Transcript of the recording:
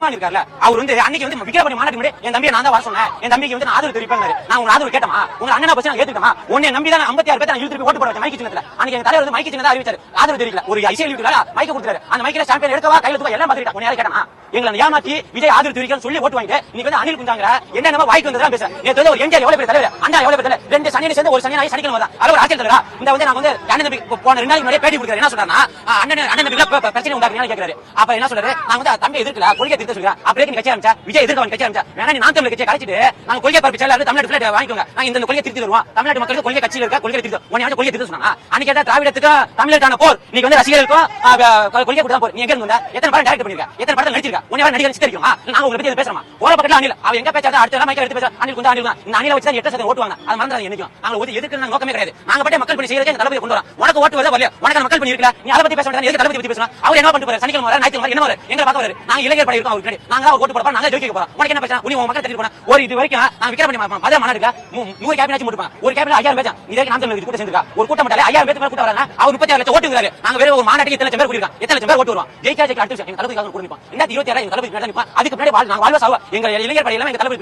அவர் வந்து அன்னைக்கு வந்து விக்கிரவாண்டி மாநாட்டுக்கு முன்னாடி என் தம்பியை நான் தான் வர சொன்னேன். என் தம்பிக்கு வந்து ஆதரவு தெரிவிப்பேன். நான் உங்க ஆதரவு கேட்டமா? உங்க அண்ணனை பத்தி நான் ஏத்துக்கமா? உன்னை நம்பி தான் 56 பேர் நான் இழுத்து ஓட்டு போட மைக்கு சின்னத்துல. அன்னைக்கு எங்க தலைவர் வந்து மைக்கு சின்னதா அறிவிச்சாரு. ஆதரவு தெரிவிக்கல. ஒரு ஐசிஎல் வீட்டுல மைக்க கொடுத்தாரு. அந்த மைக்கில சாம்பியன் எடுக்கவா கையில தூக்க எல்லாம் பாத்துட்டா. உன்னை யாரு கேட்டமா? எங்களை ஏமாத்தி விஜய் ஆதரவு தெரிவிக்கன்னு சொல்லி ஓட்டு வாங்கிட்டு நீ வந்து அனில் குஞ்சாங்கற என்ன வாய்க்கு வந்ததா பேசுறேன். நேத்து ஒரு எம்ஜிஆர் எவ்வளவு பேர் தலைவர், அண்ணா எவ்வளவு பேர் தலைவர், ரெண்டு சனியை சேர்ந்து ஒரு சனியை சனிக்கிழமை தான் அது ஒரு ஆட்சியர் தலைவரா? இந்த வந்து நான் வந்து அண்ணன் தம்பி போன 2 நாளைக்கு முன்னாடி பேட்டி கொடுத்தாரு. என்ன சொல்றாருன்னா அண்ணன் தம்பி பிரச்சனை உண்டாக்குறீங்கன்னு கேக்குறாரு. அப்ப என்ன சொல்றாரு? நான் வந்து தம்பி எதிர்க்கல, கொள்கை திருத்த சொல்றேன். அப்படியே நீ கட்சி ஆரம்பிச்சா விஜய் எதிர்க்க கட்சி ஆரம்பிச்சா வேணா நீ நான் தமிழ் கட்சியை கழிச்சிட்டு நாங்க கொள்கை பரப்பு செயலாளர் தமிழ்நாட்டுல வாங்கிக்கோங்க. நாங்க இந்த கொள்கை திருத்தி வருவோம். தமிழ்நாட்டு மக்களுக்கு கொள்கை கட்சியில் இருக்க கொள்கை திருத்த உன்னை கொள்கை திருத்த சொன்னா அன்னைக்கு திராவிடத்துக்கு தமிழருக்கான போர். நீங்க வந்து ரசிகர்களுக்கும் கொள்கை கொடுத்தா போர். நீ எங்க இருந்தா எத்தனை படம் டைரக்ட் பண்ணிருக்க, எத்தனை படம் நடிச்சிருக்க, உன்னை நடிகர் சித்தரிக்குமா? நாங்க உங்களை பத்தி பேசுறோம். போற பக்கத்துல அனில் அவ எங்க பேசாத அடுத்த மைக்க எடுத்து பேச அனில் குண்டா அனில் இந்த அனில வச்சு 8% ஓட்டுவாங்க. அது மறந்துடாதீங்க. என்னைக்கும் நாங்க ஒரு எதுக்கு நோக்கமே கிடையாது. நாங்க பட்டே மக்கள் பணி செய்யறதுக்கு எங்க தளபதி கொண்டு வரோம். உனக்கு ஓட்டு வரல வரல உனக்கு மக்கள் பணி இருக்கல. நீ அதை பத்தி பேச வேண்டாம். எதுக்கு தளபதி பத்தி பேசணும்? அவர் என்ன பண்ணிட்டு போறாரு? சனிக்கிழமை வர ஞாயிற்றுக்கிழமை என்ன வர எங்களை பார்க்க வராரு. நாங்க இளைஞர் படை இருக்கோம். அவருக்கு நாங்க தான் ஓட்டு போறோம். நாங்க ஜெயிக்க போறோம். உனக்கு என்ன பிரச்சனை? உங்க மக்கள் தெரிஞ்சு போனா ஒரு இது வரைக்கும் நான் விக்கிரவாண்டி மதுரை மாநாடுல 100 கேபினட் போட்டுப்பாங்க. ஒரு கேபினட் 5000 பேர் இதற்கு நாம் தமிழ் கூட்டம் சேர்ந்துருக்கா. ஒரு கூட்டம் மட்டும் 5000 பேர் கூட்டம் வராங்க. அவர் 36 லட்சம் ஓட்டுறாரு. நாங்க வேற ஒரு மாநாட்டுக்கு எத்தனை லட்சம் பேர் கூடியிருக்கோம். எத்தனை லட்சம் பேர் ஓட்டு வருவோம். ஜெயிக்க அடுத்த எங்க தளபதிக்காக கூட நிப்போம். 2027 எங்க தளபதி பின்னாடி நிப்போம். அதுக்கு பின்னாடி நாங்க வாழ்வா சாவா எங்க இளைஞர் படையில எங்க தளபதி